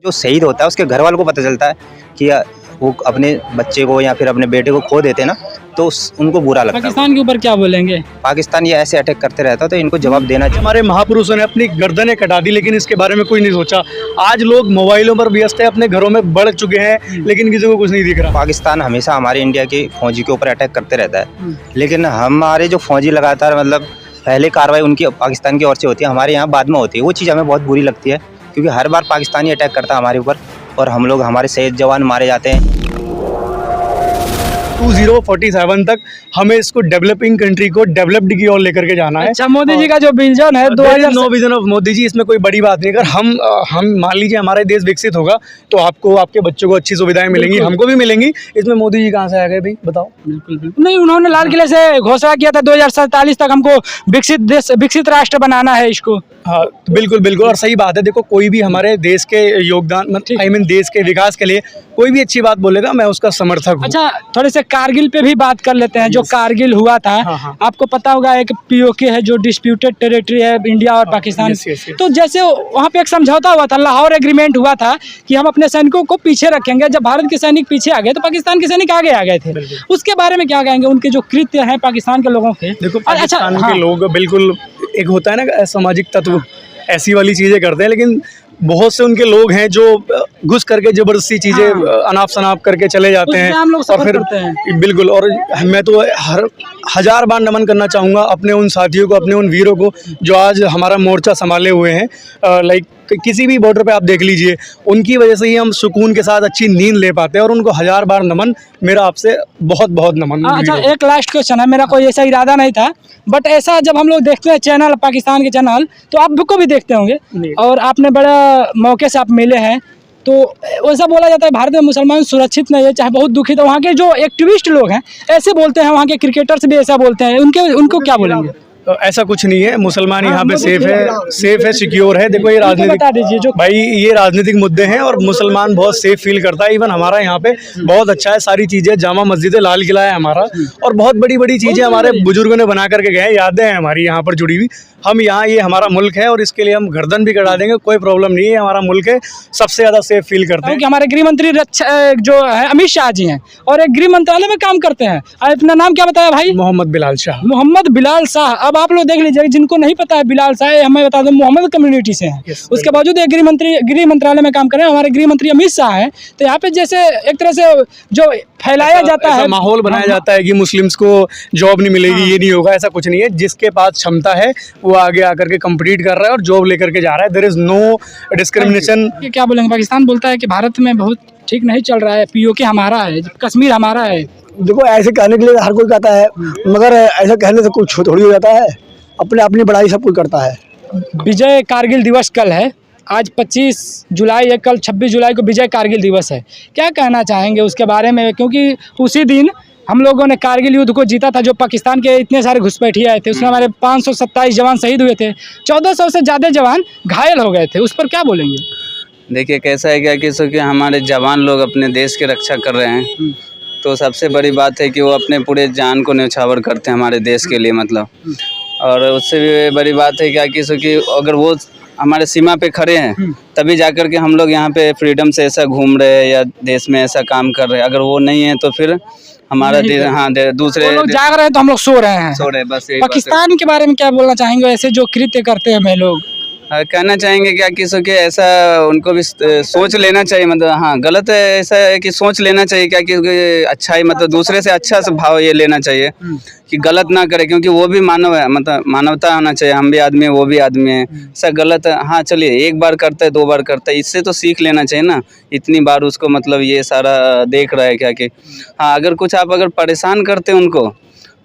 जो शहीद होता है उसके घर वालों को पता चलता है कि वो अपने बच्चे को या फिर अपने बेटे को खो देते ना, तो उनको बुरा लगता है। पाकिस्तान के ऊपर क्या बोलेंगे? पाकिस्तान ये ऐसे अटैक करते रहता है तो इनको जवाब देना चाहिए। हमारे महापुरुषों ने अपनी गर्दनें कटा दी, लेकिन इसके बारे में कोई नहीं सोचा। आज लोग मोबाइलों पर व्यस्त है, अपने घरों में बढ़ चुके हैं, लेकिन किसी को कुछ नहीं दिख रहा। पाकिस्तान हमेशा हमारे इंडिया के फौजी के ऊपर अटैक करते रहता है, लेकिन हमारे जो फौजी लगातार मतलब पहले कार्रवाई उनकी पाकिस्तान की ओर से होती है, हमारे यहाँ बाद में होती है। वो चीज़ हमें बहुत बुरी लगती है क्योंकि हर बार पाकिस्तानी अटैक करता है हमारे ऊपर और हम लोग, हमारे शहीद जवान मारे जाते हैं। 2047 तक हमें इसको डेवलपिंग कंट्री को डेवलप्ड की ओर लेकर के जाना है। अच्छा, मोदी जी का जो विजन है 2009 विजन ऑफ मोदी जी, इसमें कोई बड़ी बात नहीं। अगर हम मान लीजिए हमारा देश विकसित होगा तो आपको, आपके बच्चों को अच्छी सुविधाएं मिलेंगी, हमको भी मिलेंगी। इसमें मोदी जी कहाँ से आ गए भाई, बताओ? बिल्कुल नहीं, उन्होंने लाल किले से घोषणा किया था 2047 तक हमको विकसित देश, विकसित राष्ट्र बनाना है इसको। हाँ बिल्कुल बिल्कुल, और सही बात है। देखो, कोई भी हमारे देश के योगदान मतलब देश के विकास के लिए कोई भी अच्छी बात बोलेगा, मैं उसका समर्थक हूँ। अच्छा, थोड़े से कारगिल पे भी बात कर लेते हैं। जो कारगिल हुआ था, आपको पता होगा एक पीओके है जो डिस्प्यूटेड टेरिटरी है इंडिया और पाकिस्तान। तो जैसे वहाँ पे एक समझौता हुआ था, लाहौर एग्रीमेंट हुआ था कि हम अपने सैनिकों को पीछे रखेंगे। जब भारत के सैनिक पीछे आ गए तो पाकिस्तान के सैनिक आगे आ गए थे। उसके बारे में क्या कहेंगे, उनके जो कृत्य हैं पाकिस्तान के लोगों के? देखो, पाकिस्तान के लोग बिल्कुल, एक होता है ना सामाजिक तत्व, ऐसी वाली चीजें करते हैं, लेकिन बहुत से उनके लोग हैं जो घुस करके जबरदस्ती चीजें अनाप शनाप करके चले जाते हैं और फिर बिल्कुल। और मैं तो हर हजार बार नमन करना चाहूँगा अपने उन साथियों को, अपने उन वीरों को जो आज हमारा मोर्चा संभाले हुए हैं। लाइक किसी भी बॉर्डर पे आप देख लीजिए, उनकी वजह से ही हम सुकून के साथ अच्छी नींद ले पाते हैं, और उनको हजार बार नमन, मेरा आपसे बहुत बहुत नमन। अच्छा, एक लास्ट क्वेश्चन है, मेरा कोई ऐसा इरादा नहीं था, बट ऐसा जब हम लोग देखते हैं चैनल, पाकिस्तान के चैनल, तो आपको भी देखते होंगे और आपने बड़ा मौके से आप मिले हैं, तो वैसा बोला जाता है भारत में मुसलमान सुरक्षित नहीं है, चाहे बहुत दुखित है। वहाँ के जो एक्टिविस्ट लोग हैं ऐसे बोलते हैं, वहाँ के क्रिकेटर्स भी ऐसा बोलते हैं, उनको क्या बोलेंगे? ऐसा कुछ नहीं है, मुसलमान यहाँ पे सेफ है, सिक्योर है। देखो, ये राजनीतिक, बता दीजिए जो भाई ये राजनीतिक मुद्दे हैं और मुसलमान बहुत सेफ फील करता है। इवन हमारा यहाँ पे बहुत अच्छा है, सारी चीजें, जामा मस्जिद है, लाल किला है हमारा, और बहुत बड़ी बड़ी चीजें हमारे बुजुर्गों ने बना करके गए, यादें हैं हमारी यहाँ पर जुड़ी हुई। हम यहाँ, ये हमारा मुल्क है और इसके लिए हम गर्दन भी कटा देंगे, कोई प्रॉब्लम नहीं है। हमारा मुल्क है, सबसे ज्यादा सेफ फील करते हैं। हमारे गृह मंत्री जो है अमित शाह जी हैं और एक गृह मंत्रालय में काम करते हैं। अपना नाम क्या बताया भाई? मोहम्मद बिलाल शाह। मोहम्मद बिलाल शाह। अब आप लोग देख लीजिए, जिनको नहीं पता है बिलाल शाह, हमें बता दो, मोहम्मद कम्युनिटी से हैं। उसके बावजूद एक गृह मंत्रालय में काम कर रहे हैं, हमारे गृह मंत्री अमित शाह हैं। तो यहाँ पे जैसे एक तरह से जो फैलाया जाता है, माहौल बनाया जाता है कि मुस्लिम्स को जॉब नहीं मिलेगी, ये नहीं होगा, ऐसा कुछ नहीं है। जिसके पास क्षमता है वो आगे आकर के कंप्लीट कर रहा है और जॉब लेकर के जा रहा है। There is no discrimination. क्या बोलेंगे? पाकिस्तान बोलता है कि भारत में बहुत ठीक नहीं चल रहा है, पीओके हमारा है, कश्मीर हमारा है। देखो, ऐसे कहने के लिए हर कोई कहता है, मगर ऐसा कहने से कुछ थोड़ी हो जाता है। अपने अपनी बड़ाई सब कोई करता है। विजय कारगिल दिवस कल है, आज 25 जुलाई है, कल 26 जुलाई को विजय कारगिल दिवस है। क्या कहना चाहेंगे उसके बारे में? क्योंकि उसी दिन हम लोगों ने कारगिल युद्ध को जीता था, जो पाकिस्तान के इतने सारे घुसपैठिए आए थे, उसमें हमारे 527 जवान शहीद हुए थे, 1400 से ज़्यादा जवान घायल हो गए थे। उस पर क्या बोलेंगे? देखिए, कैसा है क्या कि हमारे जवान लोग अपने देश की रक्षा कर रहे हैं, तो सबसे बड़ी बात है कि वो अपने पूरे जान को न्यौछावर करते हैं हमारे देश के लिए, मतलब। और उससे भी बड़ी बात है क्या कि अगर वो हमारे सीमा पे खड़े हैं तभी जाकर के हम लोग यहाँ पे फ्रीडम से ऐसा घूम रहे हैं या देश में ऐसा काम कर रहे हैं। अगर वो नहीं है तो फिर हमारा दूसरे लोग जाग रहे हैं तो हम लोग सो रहे हैं, बस। पाकिस्तान के बारे में क्या बोलना चाहेंगे? ऐसे जो कृत्य करते हैं मैं लोग, कहना चाहेंगे क्या कि ऐसा उनको भी सोच लेना चाहिए, मतलब हाँ, गलत है ऐसा है कि सोच लेना चाहिए क्या कि अच्छाई, मतलब दूसरे से अच्छा से भाव ये लेना चाहिए कि गलत ना करे, क्योंकि वो भी मानव है, मतलब मानवता होना चाहिए। हम भी आदमी है, वो भी आदमी है। ऐसा गलत है, हाँ चलिए, एक बार करता है, 2 बार करता है, इससे तो सीख लेना चाहिए ना। इतनी बार उसको मतलब ये सारा देख रहा है क्या कि हाँ, अगर कुछ आप अगर परेशान करते हैं उनको,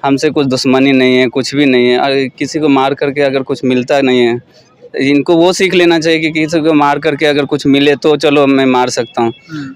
हमसे कुछ दुश्मनी नहीं है, कुछ भी नहीं है, अगर किसी को मार करके अगर कुछ मिलता नहीं है, इनको वो सीख लेना चाहिए कि किसी को मार करके अगर कुछ मिले तो चलो मैं मार सकता हूँ,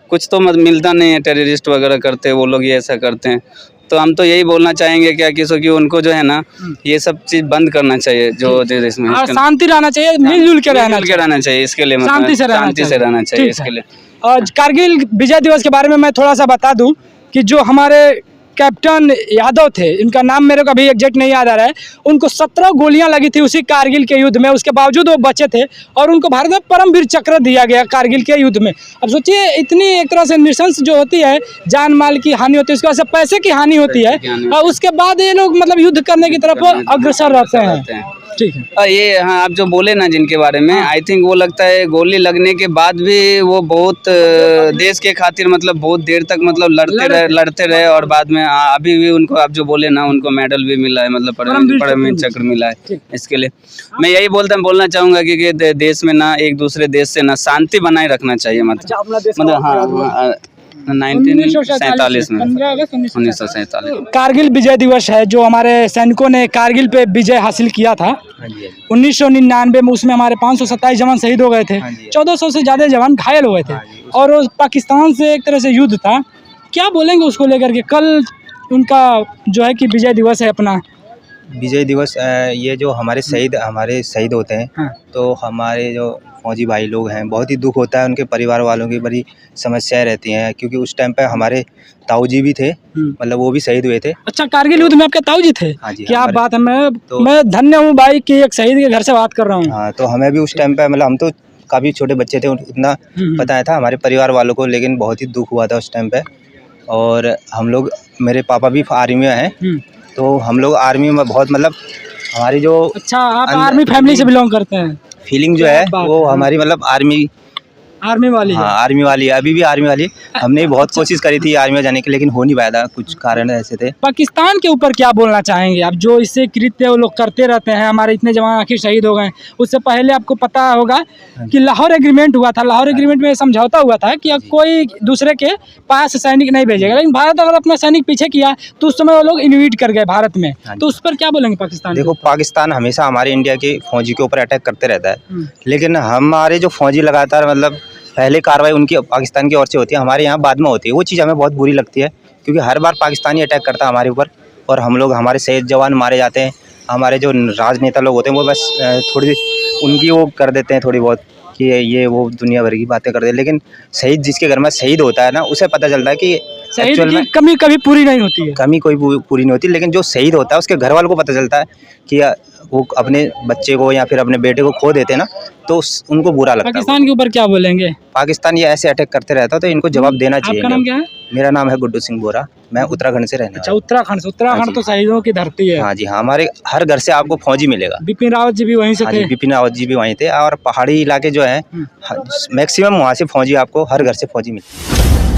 कुछ तो मिलता नहीं है। टेररिस्ट वगैरह करते हैं वो लोग, ये ऐसा करते हैं। तो हम तो यही बोलना चाहेंगे क्या कि उनको जो है ना, ये सब चीज़ बंद करना चाहिए, जो इसमें शांति रहना चाहिए, मिलजुल के रहना चाहिए। इसके लिए शांति से रहना चाहिए इसके लिए। और कारगिल विजय दिवस के बारे में मैं थोड़ा सा बता दूं कि जो हमारे कैप्टन यादव थे, इनका नाम मेरे को अभी एग्जैक्ट नहीं याद आ रहा है, उनको 17 गोलियां लगी थी उसी कारगिल के युद्ध में, उसके बावजूद वो बचे थे और उनको भारत में परमवीर चक्र दिया गया कारगिल के युद्ध में। अब सोचिए इतनी एक तरह से नृशंस जो होती है, जान माल की हानि होती है, उसके बाद से पैसे की हानि होती है और उसके बाद ये लोग मतलब युद्ध करने की तरफ अग्रसर रहते हैं। ठीक है। ये हाँ आप जो बोले ना जिनके बारे में, आई थिंक वो लगता है गोली लगने के बाद भी वो बहुत देश के खातिर मतलब बहुत देर तक मतलब लड़ते रहे और बाद में अभी भी उनको आप जो बोले ना उनको मेडल भी मिला है, मतलब परमवीर चक्र मिला है। इसके लिए मैं यही बोलना चाहूँगा कि देश में ना एक दूसरे देश से ना शांति बनाए रखना चाहिए, मतलब हाँ 1947 में 1947 कारगिल विजय दिवस है जो हमारे सैनिकों ने कारगिल पे विजय हासिल किया था 1999 में। उसमें हमारे 527 जवान शहीद हो गए थे, 1400 से ज़्यादा जवान घायल हो गए थे और वो पाकिस्तान से एक तरह से युद्ध था। क्या बोलेंगे उसको लेकर के? कल उनका जो है कि विजय दिवस है अपना विजय दिवस। ये जो हमारे शहीद होते हैं, हाँ। तो हमारे जो फौजी भाई लोग हैं बहुत ही दुख होता है, उनके परिवार वालों की बड़ी समस्याएं रहती हैं, क्योंकि उस टाइम पे हमारे ताऊ जी भी थे, मतलब वो भी शहीद हुए थे। अच्छा, कारगिल युद्ध में आपके ताऊ जी थे? हाँ जी। क्या बात है, मैं धन्य हूँ भाई कि एक शहीद के घर से बात कर रहा हूँ। हाँ, तो हमें भी उस टाइम पे मतलब हम तो काफ़ी छोटे बच्चे थे, उतना पता नहीं था हमारे परिवार वालों को, लेकिन बहुत ही दुख हुआ था उस टाइम पे। और हम लोग, मेरे पापा भी आर्मी में हैं, तो हम लोग आर्मी में बहुत मतलब हमारी जो अच्छा, आप आर्मी फैमिली से बिलोंग करते हैं? फीलिंग जो है वो हमारी मतलब आर्मी वाली है। हाँ, आर्मी वाली है, अभी भी आर्मी वाली है। हमने भी बहुत कोशिश करी थी आर्मी में जाने की, लेकिन हो नहीं पाया था, कुछ कारण ऐसे थे। पाकिस्तान के ऊपर क्या बोलना चाहेंगे आप? जो इससे कृत्य वो लोग करते रहते हैं, हमारे इतने जवान आखिर शहीद हो गए। उससे पहले आपको पता होगा कि लाहौर एग्रीमेंट हुआ था, लाहौर एग्रीमेंट में समझौता हुआ था कि अब कोई दूसरे के पास सैनिक नहीं भेजेगा, लेकिन भारत अगर अपना सैनिक पीछे किया तो उस समय वो लोग इन्वाइट कर गए भारत में। तो उस पर क्या बोलेंगे पाकिस्तान? देखो, पाकिस्तान हमेशा हमारे इंडिया के फौजी के ऊपर अटैक करते रहता है, लेकिन हमारे जो फौजी लगातार मतलब पहले कार्रवाई उनकी पाकिस्तान की ओर से होती है, हमारे यहाँ बाद में होती है। वो चीज़ हमें बहुत बुरी लगती है, क्योंकि हर बार पाकिस्तानी अटैक करता है हमारे ऊपर और हम लोग, हमारे शहीद जवान मारे जाते हैं। हमारे जो राजनेता लोग होते हैं वो बस थोड़ी उनकी वो कर देते हैं, थोड़ी बहुत कि ये वो दुनिया भर की बातें करते हैं, लेकिन शहीद जिसके घर में शहीद होता है ना, उसे पता चलता है कि शहीद की कमी कभी पूरी नहीं होती है। कमी कोई पूरी नहीं होती, लेकिन जो शहीद होता है उसके घर वालों को पता चलता है कि वो अपने बच्चे को या फिर अपने बेटे को खो देते हैं ना, तो उनको बुरा लगता है। पाकिस्तान के ऊपर क्या बोलेंगे? पाकिस्तान ये ऐसे अटैक करते रहता है, तो इनको जवाब देना चाहिए। आपका नाम क्या है? मेरा नाम है गुड्डू सिंह बोरा, मैं उत्तराखंड से रहने अच्छा, उत्तराखंड तो शहीदों की धरती है। हाँ जी, हाँ, हमारे हर घर से आपको फौजी मिलेगा। बिपिन रावत जी भी वहीं से थे? बिपिन रावत जी भी वहीं थे, और पहाड़ी इलाके जो है मैक्सिमम वहाँ से फौजी, आपको हर घर से फौजी मिलते हैं।